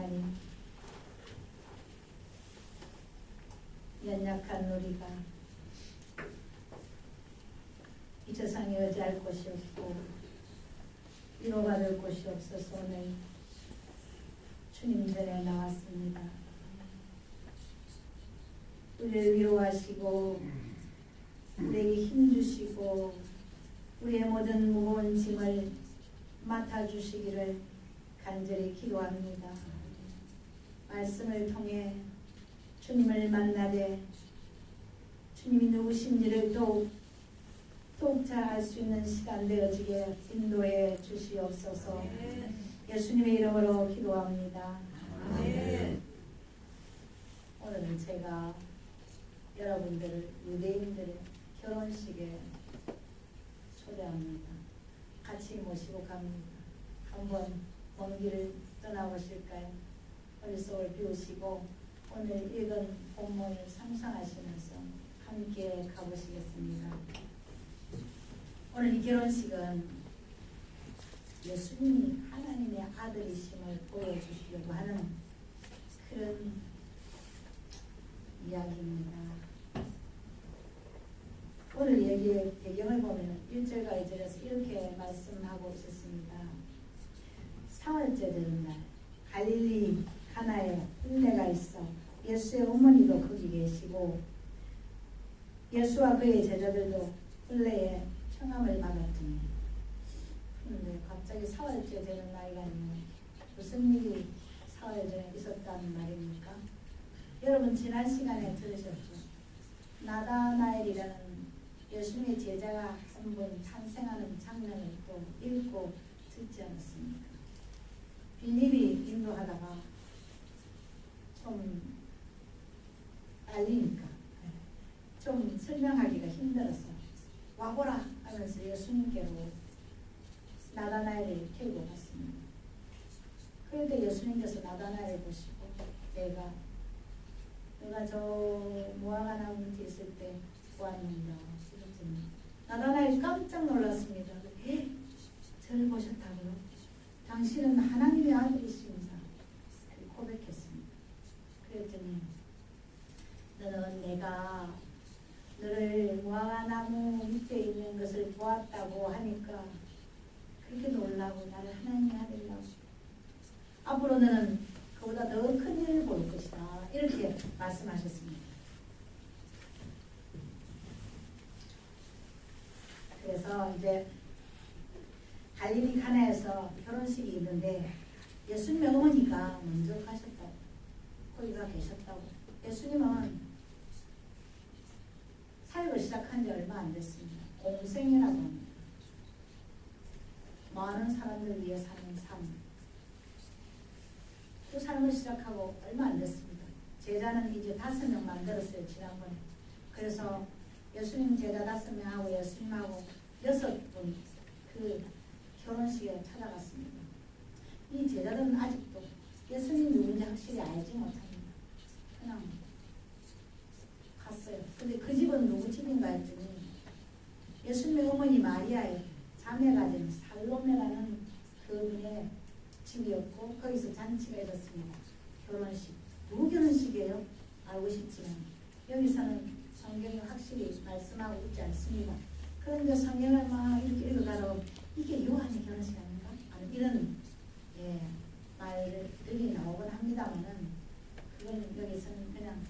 하나님, 연약한 우리가 이 세상에 의지할 곳이 없고 위로받을 곳이 없어서 오늘 주님 전에 나왔습니다. 우리를 위로하시고 우리에게 힘주시고 우리의 모든 무거운 짐을 맡아주시기를 간절히 기도합니다. 말씀을 통해 주님을 만나되 주님이 누구신지를 더욱 잘 알 수 있는 시간 되어지게 인도해 주시옵소서. 예수님의 이름으로 기도합니다. 아멘. 오늘은 제가 여러분들을 유대인들의 결혼식에 초대합니다. 같이 모시고 갑니다. 한번 먼 길을 떠나보실까요? 머릿속을 비우시고 오늘 읽은 본문을 상상하시면서 함께 가보시겠습니다. 오늘 이 결혼식은 예수님이 하나님의 아들이심을 보여주시려고 하는 그런 이야기입니다. 오늘 얘기의 배경을 보면 1절과 2절에서 이렇게 말씀하고 있었습니다. 사흘째 되는 날 갈릴리 가나에 혼례가 있어 예수의 어머니도 거기 계시고 예수와 그의 제자들도 혼례에 청함을 받았더니 그런데 갑자기 사흘째 되는 날이 아니면 무슨 일이 사흘 전에 있었다는 말입니까? 여러분 지난 시간에 들으셨죠? 나다나엘이라는 예수님의 제자가 한 분 탄생하는 장면을 또 읽고 듣지 않았습니까? 빌립이 인도하다가 좀 알리니까 좀 설명하기가 힘들어서 와보라 하면서 예수님께로 나다나엘을 데리고 갔습니다. 그런데 예수님께서 나다나엘을 보시고 내가 저 무화과 나무 밑에 있을 때 보았는다 이랬더니 나다나엘이 깜짝 놀랐습니다. 저를 보셨다고요? 당신은 하나님의 아들이십니다. 고백했습니다. 그랬더니 너는 내가 너를 무화과 나무 밑에 있는 것을 보았다고 하니까 그렇게 놀라고 나를 하나님의 아들이라고 앞으로 너는 그보다 더 큰 일을 볼 것이다 이렇게 말씀하셨습니다. 그래서 이제 갈릴리 가나에서 결혼식이 있는데 예수님의 어머니가 먼저 가셨다고 거기가 계셨다고. 예수님은 사역을 시작한 지 얼마 안 됐습니다. 공생이라고 합니다. 많은 사람들 위해 사는 삶. 그 삶을 시작하고 얼마 안 됐습니다. 제자는 이제 5명 만들었어요. 지난번에. 그래서 예수님 제자 5명하고 예수님하고 6분 그 결혼식에 찾아갔습니다. 이 제자들은 아직도 예수님 누군지 확실히 알지 못합니다. 그냥 갔어요. 근데 그 집은 누구 집인가 했더니 예수님의 어머니 마리아의 자매가 된 살로메라는 그분의 집이었고 거기서 잔치가 있었습니다. 결혼식. 누구 결혼식이에요? 알고 싶지만 여기서는 성경이 확실히 말씀하고 있지 않습니다. 그런데 성경을 막 이렇게 읽어가다 이게 요한의 결혼식 아닌가? 이런 말들이 나오곤 합니다만은 그거는 여기서는 그냥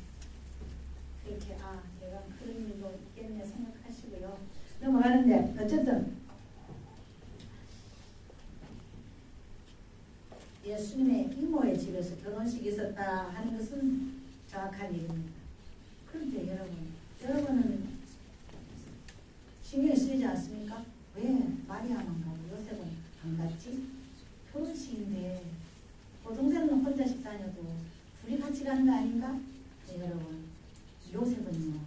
그렇게 내가 그런 일도 있겠네 생각하시고요. 넘어가는데 어쨌든 예수님의 이모의 집에서 결혼식이 있었다 하는 것은 정확한 일입니다. 그런데 여러분은 신경이 쓰이지 않습니까? 왜 마리아만 가고 요셉은 안 갔지? 결혼식인데 보통대로는 혼자씩 다녀도 둘이 같이 가는 거 아닌가? 네, 여러분 요셉은요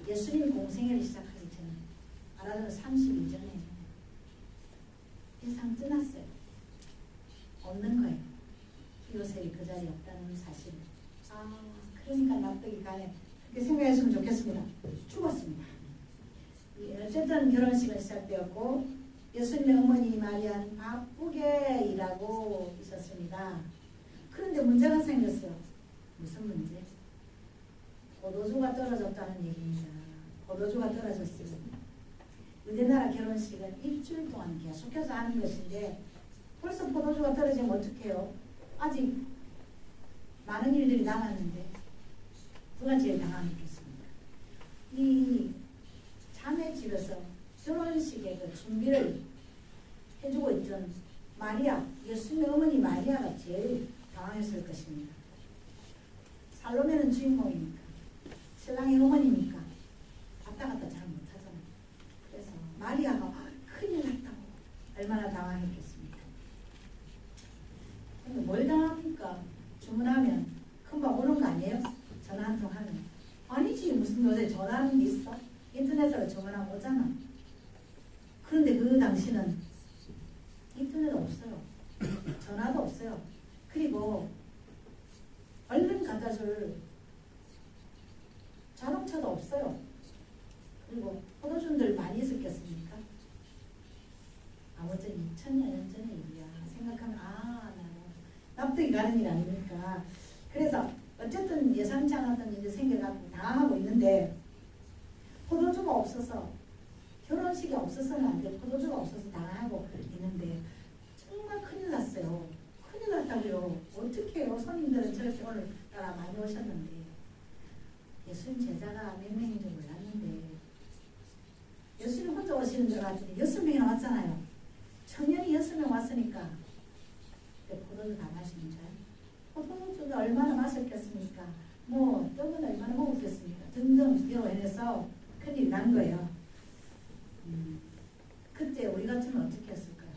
예수님 공생애를 시작하기 전에 알아두면 30일 전에 세상 떠났어요. 없는 거예요. 요셉이 그 자리에 없다는 사실. 그러니까 납득이 가네. 그렇게 생각했으면 좋겠습니다. 죽었습니다. 어쨌든 결혼식은 시작되었고 예수님의 어머니 마리아는 바쁘게 일하고 있었습니다. 있습니다. 그런데 문제가 생겼어요. 무슨 문제? 포도주가 떨어졌다는 얘기입니다. 포도주가 떨어졌어요. 우리나라 결혼식은 일주일 동안 계속해서 하는 것인데 벌써 포도주가 떨어지면 어떡해요? 아직 많은 일들이 남았는데 누가 제일 당황했겠습니까? 이 자매 집에서 결혼식의 그 준비를 해주고 있던 마리아, 예수님의 어머니 마리아가 제일 당황했을 것입니다. 살로메는 주인공이니까, 신랑의 어머니니까 왔다 갔다 잘 못하잖아요. 그래서 마리아가 큰일 났다고 얼마나 당황했겠습니까? 근데 뭘 당합니까? 주문하면 금방 오는 거 아니에요? 전화 한 통 하면. 아니지, 무슨 요새 전화하는 게 있어? 인터넷으로 주문하면 오잖아. 그런데 그 당시는 인터넷 없어요. 전화도 없어요. 그리고 얼른 갖다 줄 자동차도 없어요. 그리고 포도주들 많이 있었겠습니까? 아무튼 2000년 전의 일이야. 생각하면 나는 납득이 가는 일 아닙니까? 그래서 어쨌든 예상치 않았던 일이 생겨가지고 당황하고 있는데 포도주가 없어서 결혼식이 없어서는 안 돼. 포도주가 없어서 당황하고 있는데 정말 큰일 났어요. 큰일 났다고요. 어떻게 해요? 손님들은 저렇게 오늘따라 많이 오셨는데 예수님 제자가 몇 명인 줄 몰랐는데 예수님 혼자 오시는 줄 알았더니 6명이나 왔잖아요. 청년이 6명 왔으니까 포도주 다 마시는 줄 포도주가 얼마나 마셨겠습니까? 뭐 떡은 얼마나 먹었겠습니까? 등등 여행해서 큰일이 난 거예요. 그때 우리 같으면 어떻게 했을까요?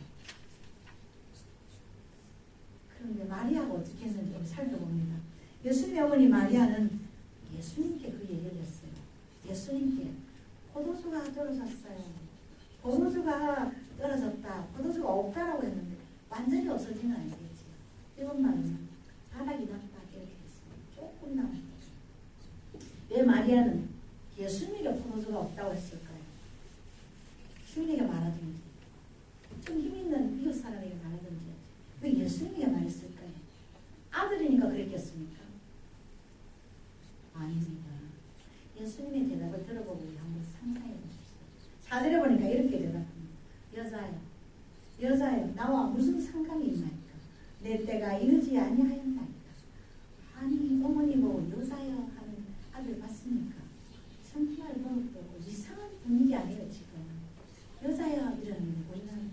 그런데 마리아가 어떻게 했는지 우리 살펴봅니다. 예수님의 어머니 마리아는 예수님께 그 얘기를 했어요. 예수님께 포도주가 떨어졌어요. 포도주가 떨어졌다. 포도주가 없다라고 했는데 완전히 없어지는 아니겠지. 이것만은 바닥이 났다 이렇게 했어요. 조금 남았다. 왜 마리아는 예수님에게 포도주가 없다고 했을까요? 주인에게 말하든지 좀 힘있는 이웃 사람에게 말하든지 왜 예수님에게 말했을까요? 아들이니까 그랬겠습니까? 아닙니다. 예수님의 대답을 들어보고 한번 상상해 보십시오. 4절에 보니까 이렇게 대답합니다. 여자여 나와 무슨 상관이 있나이까? 내 때가 이르지 아니하였나이까? 아니 어머니 보고 여자여 하는 아들 봤습니까? 정말 뭐 이상한 분위기 아니에요 지금. 여자여 이러는 우리는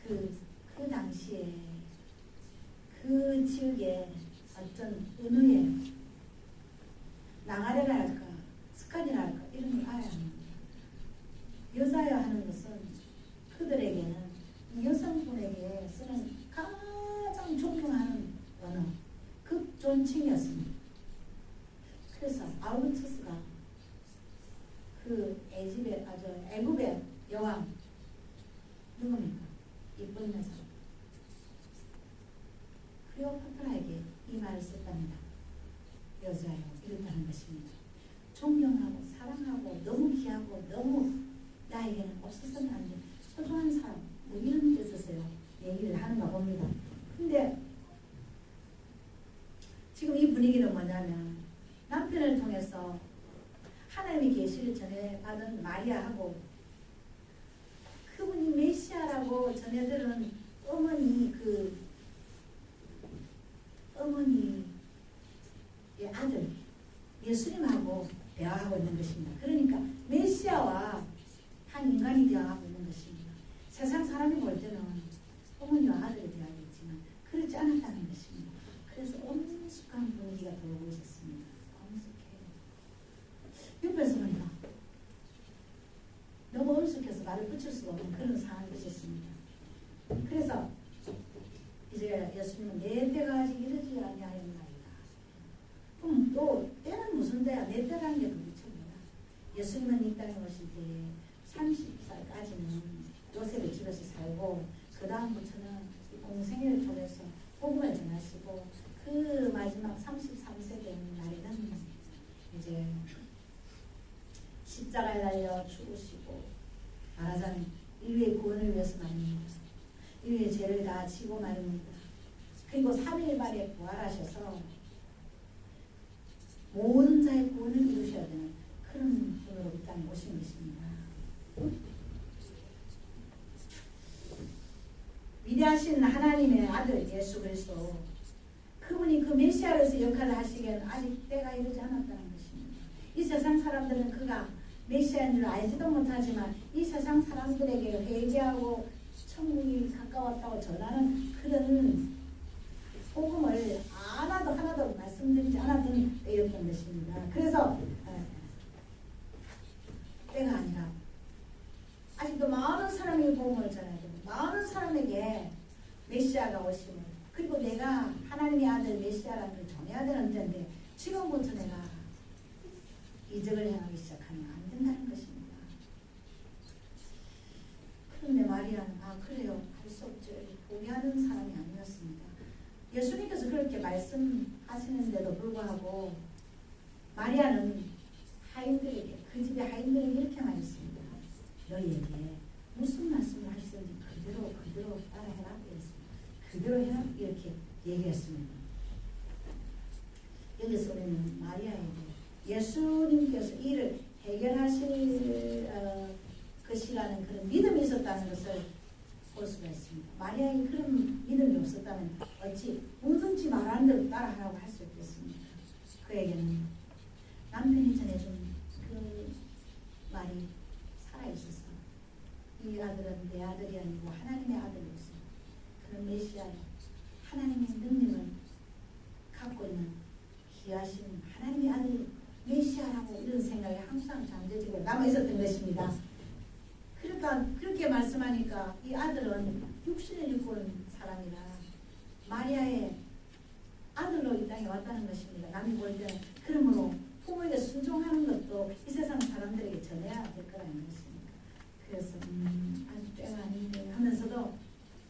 그 당시에 그 지역에 어떤 은우의 낭아래라 할까 습관이라 할까 이런 걸 알아야 합니다. 여자여 하는 것은 그들에게는 여성분에게 쓰는 가장 존경하는 언어 극존칭이었습니다. 그래서 아우구스투스가 그 애굽의 여왕 누굽니까? 이쁜 여자 클레오파트라에게 이 말을 썼답니다. 여자요 이렇다는 것입니다. 존경하고 사랑하고 너무 귀하고 너무 나에게는 없어서는 안 돼. 소중한 사람 뭐 이런 뜻에서요 얘기를 하는가 봅니다. 근데 지금 이 분위기는 뭐냐면 남편을 통해서 하나님의 계시를 전해받은 마리아하고 그분이 메시아라고 전해들은 어머니의 아들 예수님하고 대화하고 있는 것입니다. 그러니까 메시아와 한 인간이 대화하고 있는 것입니다. 세상 사람이 볼 때는 어머니와 아들이 대화하겠지만 그렇지 않았다는 것입니다. 그래서 엄숙한 분위기가 돌고 있었습니다. 엄숙해요. 옆에서 보니까 너무 엄숙해서 말을 붙일 수가 없는 그런 상황이 있었습니다. 그래서 이제 예수님은 내 때가 아직 이르지 아니하였나이다. 그럼 또 때는 무슨 때야? 내 때라는 게 도대체 뭐야? 예수님은 이 땅에 오실 때 30살까지는 요셉의 집에서 살고 그 다음부터는 공생애를 통해서 복음을 전하시고 그 마지막 33세 되는 날에는 이제 십자가에 달려 죽으시고 말하자면 인류의 구원을 위해서 말입니다. 인류의 죄를 다 지고 말입니다. 그리고 3일 만에 부활하셔서 모든 자의 구원을 이루셔야 되는 그런 분으로 이 땅에 오신 것입니다. 위대하신 하나님의 아들 예수 그리스도, 그분이 그 메시아로서 역할을 하시기에는 아직 때가 이르지 않았다는 것입니다. 이 세상 사람들은 그가 메시아인 줄 알지도 못하지만 이 세상 사람들에게 회개하고 천국이 가까웠다고 전하는 그런 복음을 하나도 말씀드리지 않았던 때였던 것입니다. 그래서 때가 아니라 아직도 많은 사람에게 복음을 전해야 되고 많은 사람에게 메시아가 오심을, 그리고 내가 하나님의 아들 메시아라는 걸 전해야 되는 때인데 지금부터 내가 이적을 행하기 시작하면 안 된다는 것입니다. 그런데 마리아는 그래요, 할 수 없죠, 포기하는 사람이 아니었습니다. 예수님께서 그렇게 말씀하시는데도 불구하고 마리아는 하인들에게, 그 집의 하인들에게 이렇게 말했습니다. 너희에게 무슨 말씀을 하시든지 그대로 따라해라. 그대로 해라. 이렇게 얘기했습니다. 여기서 우리는 마리아에게 예수님께서 이를 해결하실 것이라는 그런 믿음이 있었다는 것을 볼 수가 있습니다. 마리아에게 그런 믿음이 없었다면 어찌 뭐든지 말하는 대로 따라하라고 할 수 있겠습니까? 그에게는 남편이 전해준 그 말이 살아있어서 이 아들은 내 아들이 아니고 하나님의 아들로서 그런 메시아, 하나님의 능력을 갖고 있는 귀하신 하나님의 아들 메시아라고 이런 생각이 항상 잠재지고 남아있었던 것입니다. 그러니까 그렇게 말씀하니까 이 아들은 육신을 입고 온 사람이라 마리아의 아들로 이 땅에 왔다는 것입니다. 남이 볼 때는. 그러므로 부모에게 순종하는 것도 이 세상 사람들에게 전해야 될 거라는 것입니다. 그래서 아직 때가 아닌데 하면서도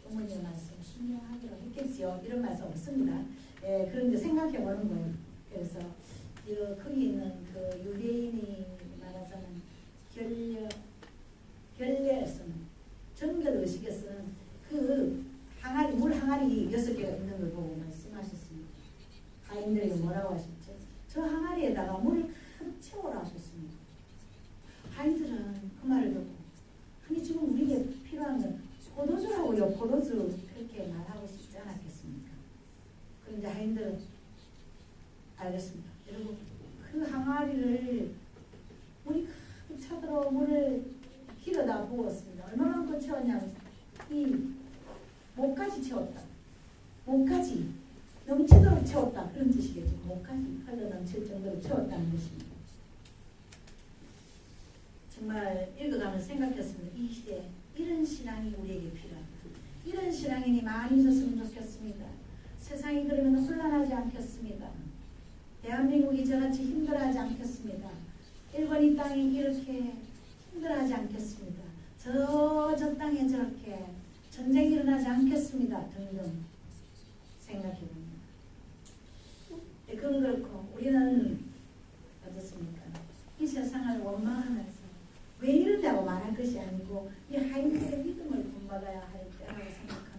어머니의 말씀 순종하기로 했겠지요. 이런 말씀 없습니다. 그런 게 생각해 보는 거예요. 그래서 거기 있는 그 유대인이 말하자면 결례에서는, 정결 의식에서는 그 항아리, 물 항아리 6개가 있는 걸 보고 말씀하셨습니다. 하인들에게 뭐라고 하셨죠? 저 항아리에다가 물을 가득 채워라 하셨습니다. 하인들은 그 말을 듣고, 아니 지금 우리에게 필요한 건 포도주라고요. 포도주. 그렇게 말하고 싶지 않았겠습니까? 그런데 하인들은 알겠습니다. 여러분, 그 항아리를 물이 가득 차도록 물을 길어다 부었습니다. 얼마만큼 채웠냐면 이 목까지 채웠다. 목까지 넘치도록 채웠다. 그런 뜻이겠죠. 목까지 흘러 넘칠 정도로 채웠다는 것입니다. 정말 읽어가면서 생각했습니다. 이 시대에 이런 신앙이 우리에게 필요합니다. 이런 신앙인이 많이 있었으면 좋겠습니다. 세상이 그러면 혼란하지 않겠습니다. 대한민국이 저같이 힘들어하지 않겠습니다. 일본 이 땅이 이렇게 힘들어하지 않겠습니다. 저 땅에 저렇게 전쟁이 일어나지 않겠습니다. 등등 생각해봅니다. 그건 그렇고 우리는 어떻습니까? 이 세상을 원망하면서 왜 이런다고 말할 것이 아니고 이 하인들의 믿음을 본받아야 할 때라고 생각합니다.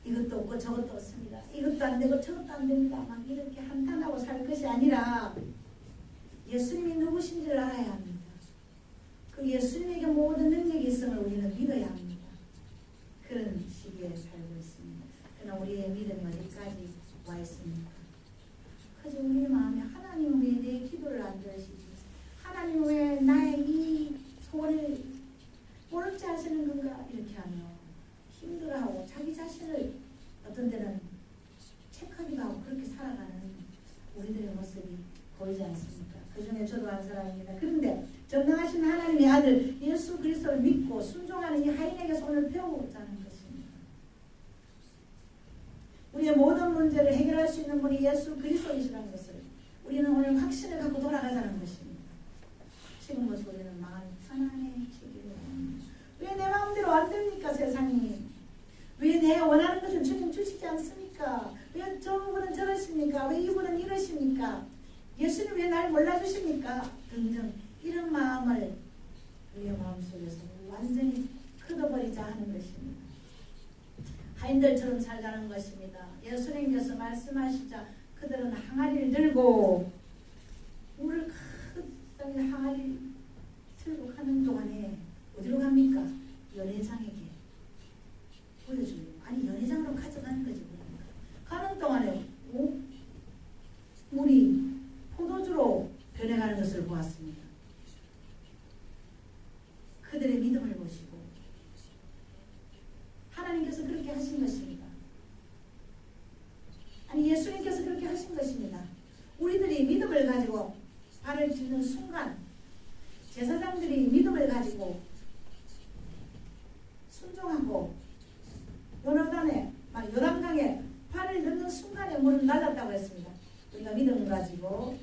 이것도 없고 저것도 없습니다. 이것도 안 되고 저것도 안 됩니다. 막 이렇게 한탄하고 살 것이 아니라 예수님이 누구신지를 알아야 합니다. 그 예수님에게 모든 능력이 있음을 우리는 믿어야 합니다. 그런 시기에 살고 있습니다. 그러나 우리의 믿음이 어디까지 와 있습니까? 그저 우리의 마음에 하나님 왜 내 기도를 안 들으시지? 하나님 왜 나의 이 소원을 모르지 하시는 건가? 이렇게 하며 힘들어하고 자기 자신을 어떤 때는 체크하기도 하고 그렇게 살아가는 우리들의 모습이 보이지 않습니까? 그 중에 저도 한 사람입니다. 그런데 전능하신 하나님의 아들 예수 그리스도를 믿고 순종하는 이 하인에게서 오늘 배우고자 하는 것입니다. 우리의 모든 문제를 해결할 수 있는 분이 예수 그리스도이시라는 것을 우리는 오늘 확신을 갖고 돌아가자는 것입니다. 지금부터 우리는 마음이 편안해지기를 원합니다. 왜 내 마음대로 안 됩니까? 세상이 왜 내 원하는 것을 주님 주시지 않습니까? 왜 저분은 저러십니까? 왜 이분은 이러십니까? 예수님 왜 날 몰라주십니까? 등등 이런 마음을 우리의 마음속에서 완전히 걷어버리자 하는 것입니다. 하인들처럼 살자는 것입니다. 예수님께서 말씀하시자 그들은 항아리를 들고 물을 가득 항아리 들고 가는 동안에 어디로 갑니까? 연회장에게 보여주려고. 아니 연회장으로 가져가는 거지. 가는 동안에 물이 포도주로 변해가는 것을 보았습니다. 그들의 믿음을 보시고 하나님께서 그렇게 하신 것입니다. 아니 예수님께서 그렇게 하신 것입니다. 우리들이 믿음을 가지고 발을 딛는 순간 제사장들이 믿음을 가지고 순종하고 요단강에 발을 넣는 순간에 물은 낮았다고 했습니다. 우리가 믿음 가지고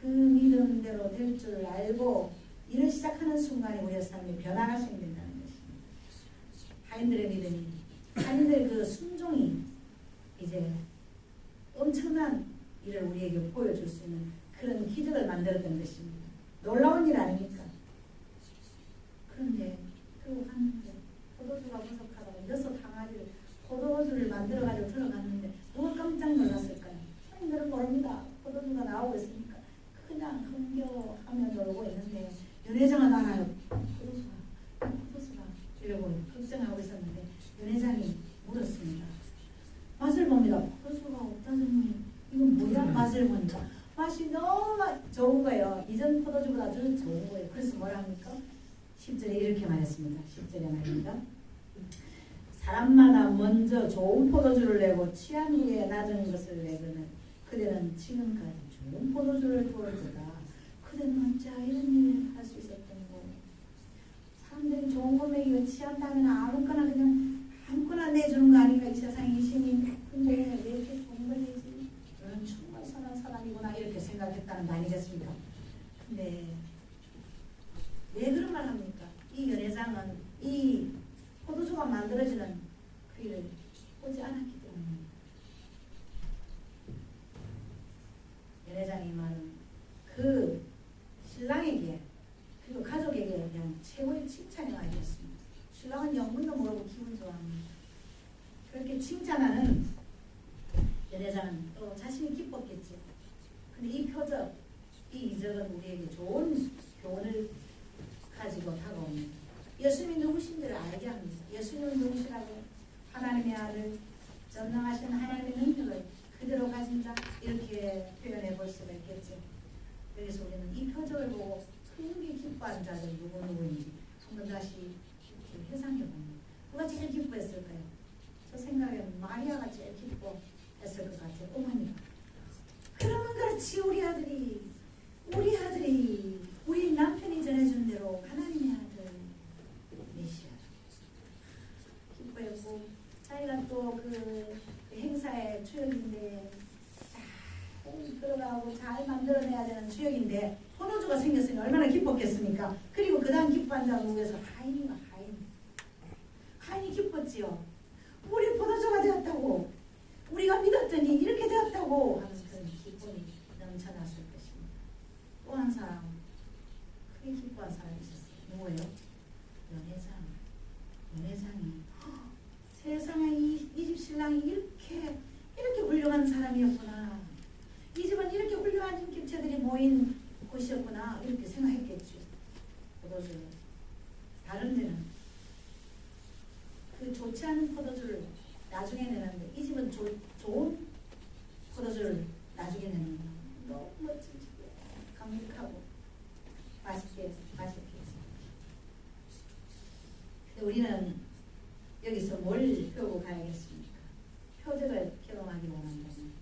그 믿음대로 될 줄 알고 일을 시작하는 순간에 우리의 삶이 변화가 생긴다는 것입니다. 하인들의 믿음이, 하인들의 그 순종이 이제 엄청난 일을 우리에게 보여줄 수 있는 그런 기적을 만들었던 것입니다. 놀라운 일 아닙니까? 그런데 그러고 갔는데 포도주가 부족하다고 6 항아리를 포도주를 만들어가지고 들어갔는데 누가 깜짝 놀랐을까요? 손님들은 모릅니다. 포도주가 나오고 있으니까 그냥 흥겨하며 놀고 있는데 연회장은 알아요. 포도주가 이러고 걱정하고 있었는데 연회장이 물었습니다. 맛을 봅니다. 포도주가 없다더니 이건 뭐야? 맛을 보니까 맛이 너무 좋은 거예요. 이전 포도주보다 아주 좋은 거예요. 그래서 뭐라 합니까? 10절에 이렇게 말했습니다. 10절에 말입니다. 사람마다 먼저 좋은 포도주를 내고 취한 후에 낮은 것을 내거든 그대는 지금까지 좋은 포도주를 부어주다. 그대는 어찌 이런 일을 할 수 있었던 거. 사람들이 좋은 거 먹이고 취한다면 아무거나 그냥 아무거나 내주는 거 아닌가 이 세상에 이신이. 근데 왜 이렇게 좋은 걸 내지? 너는 정말 선한 사람이구나 이렇게 생각했다는 거 아니겠습니까? 근데 왜 그런 말 합니까? 이 연회장은 이 포도주가 만들어지는 그 일을 보지 않았기 때문입니다. 연회장이 말은 그 신랑에게 그리고 가족에게 그냥 최고의 칭찬이 아니었습니다. 신랑은 영문도 모르고 기분 좋아합니다. 그렇게 칭찬하는 연회장은 또 자신이 기뻤겠죠. 근데 이 표적, 이 이적은 우리에게 좋은 교훈을 가지고 다가옵니다. 예수님이 누구신지를 알게 합니다. 예수님은 누구시라고? 하나님의 아들, 전능하신 하나님의 능력을 그대로 가진 자 이렇게 표현해 볼 수가 있겠죠. 그래서 우리는 이 표적을 보고 크게 기뻐한 자들 누구인지 한번 다시 이렇게 회상해 봅니다. 누가 제일 기뻐했을까요? 저 생각에는 마리아가 제일 기뻐했을 것 같아요. 어머니가. 그러면 그렇지 우리 아들이 우리 남편이 전해준 대로 하나님의 아들 메시아 기뻐했고 자기가 또 그 행사의 추억인데 잘 들어가고 잘 만들어내야 되는 추억인데 포도주가 생겼으니 얼마나 기뻤겠습니까? 그리고 그 다음 기뻐한 자가 누구에서 하인이 기뻤지요. 우리 포도주가 되었다고 우리가 믿었더니 이렇게 되었다고 하는 그런 기쁨이 넘쳐났을 것입니다. 또 한 사람 크게 기뻐한 사람이 있었어요. 누구예요? 연회장이 세상에 이 집 신랑이 이렇게 훌륭한 사람이었구나. 이 집은 이렇게 훌륭한 인격체들이 모인 곳이었구나. 이렇게 생각했겠죠. 포도주. 다른 데는 그 좋지 않은 포도주를 나중에 내는데 이 집은 좋은 포도주를 나중에 내는 거. 너무 멋진 집이에요. 강력하고 맛있게 해서. 근데 우리는 여기서 뭘 배우고 가야겠습니까? 표적을 경험하기 원한다면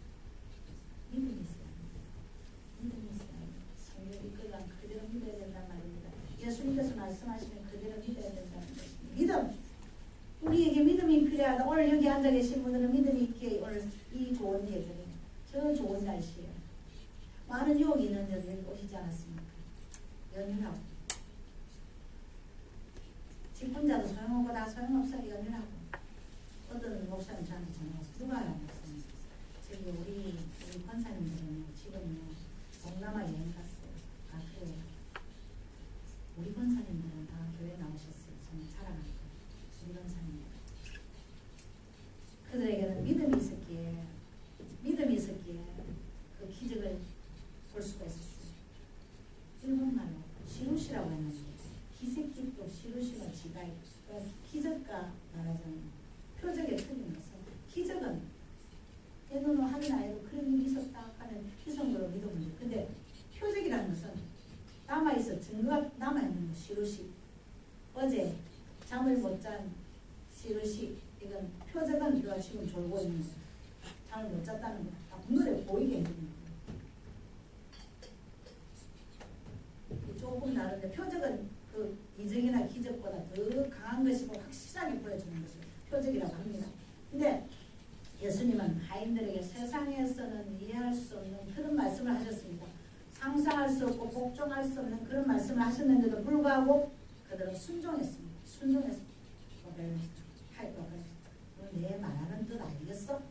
믿음이 있어야 합니다. 믿음이 있어야 합니다. 성경 이끌랑 그대로 믿어야 된단 말입니다. 예수님께서 말씀하시면 그대로 믿어야 된다는 것입니다. 믿음! 우리에게 믿음이 필요하다. 오늘 여기 앉아 계신 분들은 믿음이 있게 오늘 이 좋은 계절에 저 좋은 날씨에 많은 유혹이 있는 여기 오시지 않았습니까? 연휴라고 직분자도 소용없고 다 소용없어요. 연휴라고 어떤 목사님 저한테 전화와서 누가요? 목사님 저기 우리 권사님들은 지금 동남아 여행 갔어요. 아 그래요? 우리 권사님들은 다 교회 나오셨어요. 저는 자랑할 거예요. 우리 권사님들 그들에게는 믿음이 있었기에 그 기적을 볼 수가 있었어요. 일본말로 시루시라고 했는데 기색기도 시루시가 지가 기적과 말하자면 표적의 틀린 것은 기적은 내 눈으로 확인 안 해도 그런 일이 있었다 하는 희성으로 믿으면 돼. 근데 표적이라는 것은 남아있어 증거가 남아있는 거 시루시. 어제 잠을 못 잔 시루시. 이건 표적은 우리가 지금 졸고 있는 거야. 잠을 못 잤다는 거. 눈에 보이게 해주는 거야. 조금 다른데 표적은 그 이적이나 기적보다 더 강한 것이고 확실하게 보여주는 것을 표적이라고 합니다. 근데 예수님은 하인들에게 세상에서는 이해할 수 없는 그런 말씀을 하셨습니다. 상상할 수 없고 복종할 수 없는 그런 말씀을 하셨는데도 불구하고 그들은 순종했습니다. 내 말하는 뜻 알겠어?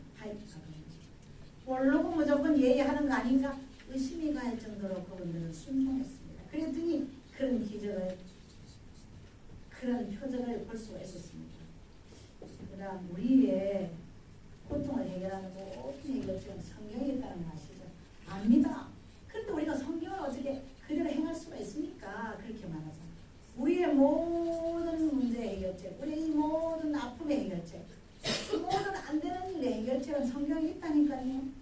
모르고 무조건 예의하는 거 아닌가? 의심이 갈 정도로 그분들은 순종했습니다. 그랬더니 그런 기적을, 그런 표적을 볼 수가 있었습니다. 그러나 우리의 고통을 해결하는 모든 해결책은 성경에 있다는 거 아시죠? 압니다. 그런데 우리가 성경을 어떻게 그대로 행할 수가 있습니까? 그렇게 말하죠. 우리의 모든 문제 해결책, 우리의 모든 아픔의 해결책, 모든 안 되는 일의 해결책은 성경에 있다니까요.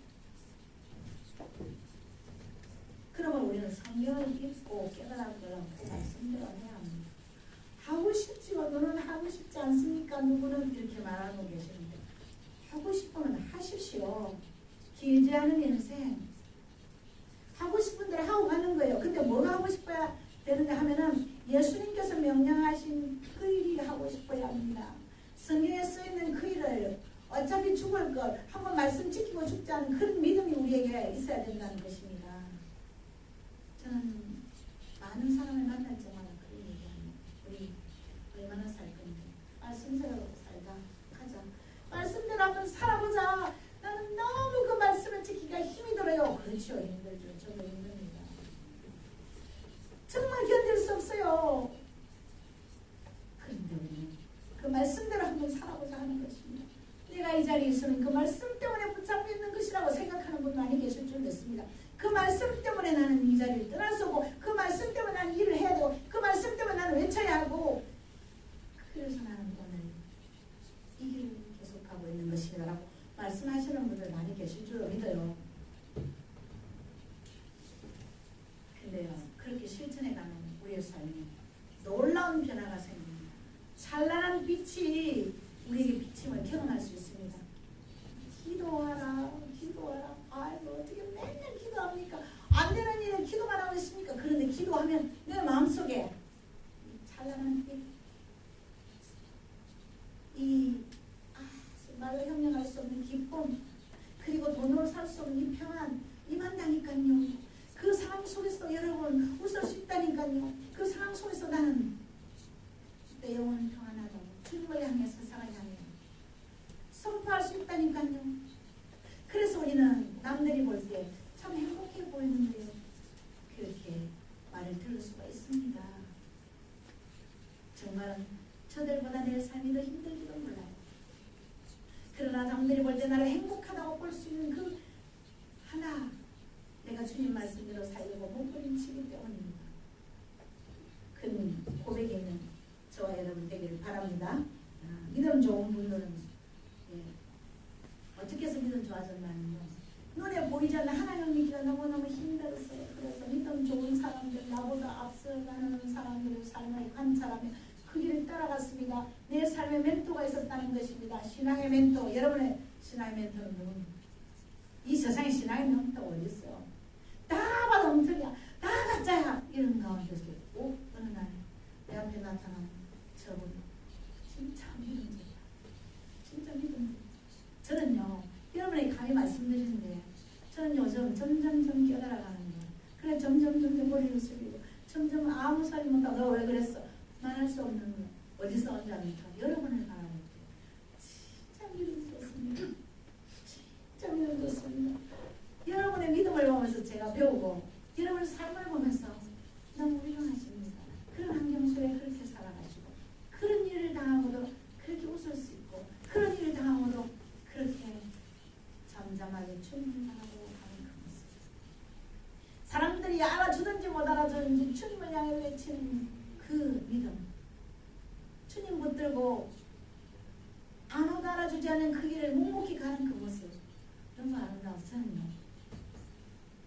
그러면 우리는 성경을 읽고 깨달아보려고 그 말씀대로 해야 합니다. 하고 싶지만 너는 하고 싶지 않습니까? 누구는 이렇게 말하고 계시는데 하고 싶으면 하십시오. 길지 않은 인생 하고 싶은 대로 하고 가는 거예요. 근데 뭐가 하고 싶어야 되는가 하면은 예수님께서 명령하신 그 일이 하고 싶어야 합니다. 성경에 쓰여있는 그 일을 어차피 죽을 걸 한번 말씀 지키고 죽지 않은 그런 믿음이 우리에게 있어야 된다는 것입니다. 저는 많은 사람을 만날 때마다 그런 얘기합니다. 우리 얼마나 살 건데 말씀대로 살자 하자. 말씀대로 한번 살아보자. 나는 너무 그 말씀을 지키기가 힘이 들어요. 그렇죠. 힘들죠. 저도 힘듭니다. 정말 견딜 수 없어요. 그런데 우리는 그 말씀대로 한번 살아보자 하는 것입니다. 내가 이 자리에 있으면 그 말씀 때문에 붙잡고 있는 것이라고 생각하는 분 많이 계실 줄 믿습니다. 그 말씀 때문에 나는 이 자리를 떠나서고 그 말씀 때문에 나는 일을 해야 되고 그 말씀 때문에 나는 외쳐야 하고 그래서 나는 오늘 이 길을 계속하고 있는 것이라고 말씀하시는 분들 많이 계실 줄 믿어요. 근데요, 그렇게 실천해가면 우리의 삶에 놀라운 변화가 생깁니다. 찬란한 빛이 우리에게 비침을 경험할 수 있습니다. 기도하라. 아이고 어떻게 맨날 기도합니까? 안 되는 일은 기도만 하고 있습니까? 그런데 기도하면 내 마음속에 찬란한 빛, 말로 형용할 수 없는 기쁨, 그리고 돈으로 살 수 없는 이 평안 임한다니까요. 그 상황 속에서 여러분 웃을 수 있다니까요. 그 상황 속에서 나는 내 영혼은 평안하다고 주님을 향해 세상을 향해 선포할 수 있다니까요. 그래서 우리는 남들이 볼 때 참 행복해 보이는데 그렇게 말을 들을 수가 있습니다. 정말 저들보다 내 삶이 더 힘들지도 몰라요. 그러나 남들이 볼 때 나를 행복하다고 볼 수 있는 그 하나, 내가 주님 말씀대로 살려고 몸부림치기 때문입니다. 큰 고백이 있는 저와 여러분 되기를 바랍니다. 믿음 좋은 분들은 어떻게 해서 믿음 좋아졌나요? 눈에 보이지 않는 하나님 믿기가 너무너무 힘들었어요. 그래서 믿음 좋은 사람들, 나보다 앞서가는 사람들의 삶을 관찰하며 그 길을 따라갔습니다. 내 삶의 멘토가 있었다는 것입니다. 신앙의 멘토. 여러분의 신앙의 멘토는 누굽니까? 이 세상에 신앙의 멘토가 어디 있어요? 다 봐도 엉터리야. 다 가짜야. 이런 가운데서 어느 날 내 앞에 나타난 저분 진짜 믿음직이야. 진짜 믿음직이야. 저는요, 여러분에게 감히 말씀드리는데 저는 요즘 점점 깨달아가는 거예요. 그래 점점 머리를 숙이고 점점 아무 소리 못하고 너 왜 그랬어? 말할 수 없는 거. 어디서 언제 합니까? 여러분을 바라볼 때 진짜 믿음 좋습니다. 진짜 믿음 좋습니다. 여러분의 믿음을 보면서 제가 배우고 여러분의 삶을 보면서 너무 훌륭하십니다. 그런 환경 속에 그렇게 살아가시고 그런 일을 당하고도 그렇게 웃을 수 있고 그런 일을 당하고도 외치는 그 믿음, 주님 붙들고 아무도 알아주지 않는 그 길을 묵묵히 가는 그 모습 너무 아름다워서 저는요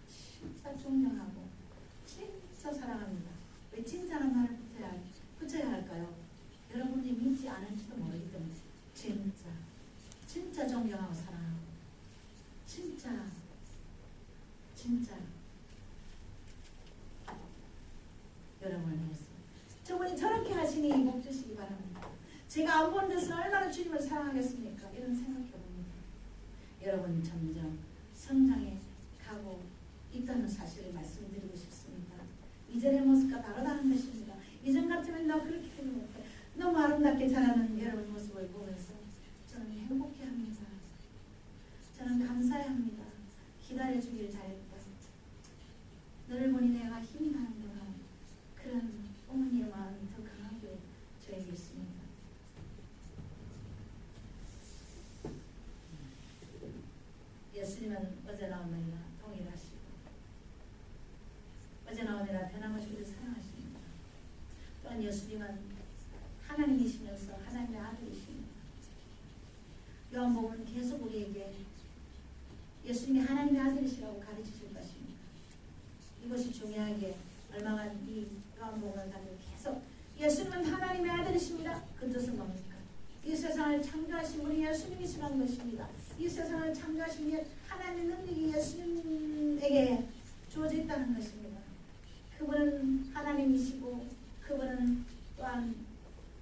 진짜 존경하고 진짜 사랑합니다. 왜 진짜란 말을 붙여야 할까요? 여러분이 믿지 않을지도 모르기 때문에 진짜 존경하고 사랑하고 진짜 여러분을 위해서 저분이 저렇게 하시니 복 주시기 바랍니다. 제가 안 본 데서 얼마나 주님을 사랑하겠습니까? 이런 생각해 봅니다. 여러분이 점점 성장해 가고 있다는 사실을 말씀드리고 싶습니다. 이전의 모습과 다르다는 것입니다. 이전 같으면 나 그렇게 하지 못해. 너무 아름답게 자라는 여러분 모습을 보면서 저는 행복해합니다. 저는 감사해합니다. 기다려주길 잘했다. 너를 보니 내가 힘이 나는구나. 그런 어머니의 마음이 더 강하게 저에게 있습니다. 예수님은 어제 나오느니라 동일하시고 어제 나오느니라 변함없이 우리를 사랑하십니다. 또한 예수님은 하나님이시면서 하나님의 아들이십니다. 요한복음은 계속 우리에게 예수님이 하나님의 아들이시라고 가르치실 것입니다. 이것이 중요하게 얼마간 이 요한복음을 가지고 계속 예수님은 하나님의 아들이십니다. 그 뜻은 뭡니까? 이 세상을 창조하신 분이 예수님이시라는 것입니다. 이 세상을 창조하신 하나님의 능력이 예수님에게 주어져 있다는 것입니다. 그분은 하나님이시고 그분은 또한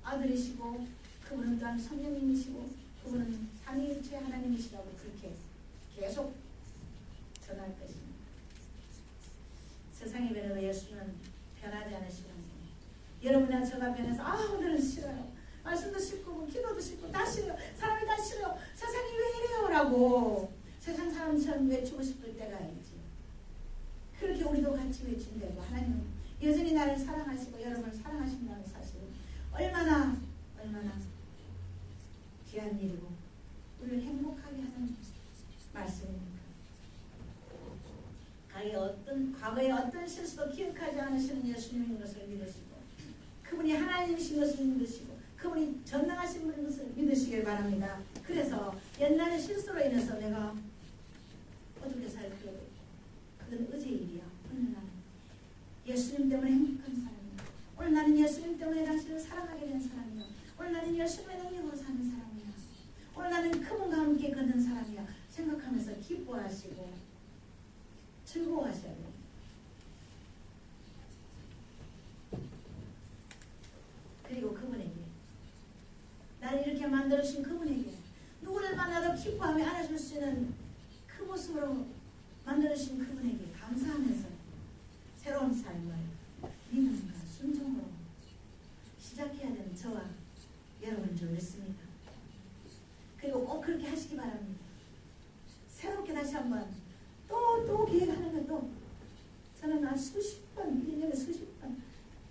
아들이시고 그분은 또한 성령님이시고 그분은 삼위일체 하나님이시라고 그렇게 계속 전할 것입니다. 세상이 변해도 예수는 변하지 않으시는 분. 여러분이나 저가 변해서 오늘은 싫어요. 말씀도 싫고 기도도 싫고 다 싫어요. 사람이 다 싫어요. 세상이 왜 이래요? 라고 세상 사람처럼 외치고 싶을 때가 있지. 그렇게 우리도 같이 외친다고 하나님은 여전히 나를 사랑하시고 여러분을 사랑하신다는 사실은 얼마나 귀한 일이고 우리를 행복하게 하는 말씀입니까? 과거의 어떤 실수도 기억하지 않으시는 예수님인 것을 믿으시고 그분이 하나님이신 것을 믿으시고 그분이 전능하신 분인 것을 믿으시길 바랍니다. 그래서 옛날의 실수로 인해서 내가 어떻게 살 필요도 없고 그건 의지의 일이야. 오늘 나는 예수님 때문에 행복한 사람이야. 오늘 나는 예수님 때문에 당신을 사랑하게 된 사람이야. 오늘 나는 예수님의 능력으로 사는 사람이야. 오늘 나는 그분과 함께 걷는 사람이야. 생각하면서 기뻐하시고 즐거워하셔야 돼요. 그리고 그분에게 나를 이렇게 만들어주신 그분에게 누구를 만나도 기뻐하며 안아줄 수 있는 그 모습으로 만들어주신 그분에게 감사하면서 새로운 삶을 믿음과 순종으로 시작해야 되는 저와 여러분인 줄 믿습니다. 그리고 꼭 그렇게 하시기 바랍니다. 새롭게 다시 한번 또 계획하는 것도 저는 한 수십 번, 1년에 수십 번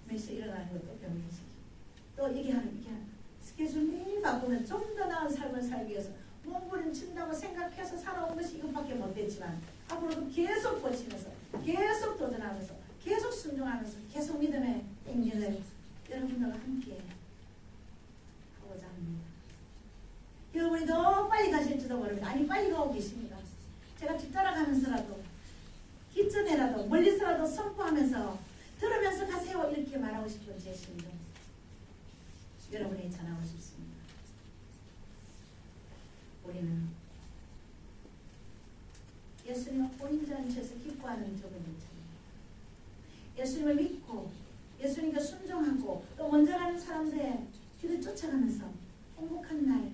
매일 일어나는 것도 병행시키고 또 얘기하는 스케줄 매일 바꾸면 좀 더 나은 삶을 살기 위해서 몸부림친다고 생각해서 살아온 것이 이것밖에 못됐지만 앞으로도 계속 고치면서 계속 도전하면서 계속 순종하면서 계속 믿음의 행진을 여러분들과 함께 하고자 합니다. 여러분이 너무 빨리 가실지도 모릅니다. 아니 빨리 가고 계십니다. 제가 뒤따라가면서라도 기전에라도 멀리서라도 선포하면서 들으면서 가세요 이렇게 말하고 싶은 제 심정 여러분이 전하고 싶습니다. 우리는 예수님을 혼자 앉혀서 기뻐하는 적은 있잖아요. 예수님을 믿고 예수님께 순종하고 또 먼저 가는 사람들의 뒤를 쫓아가면서 행복한 날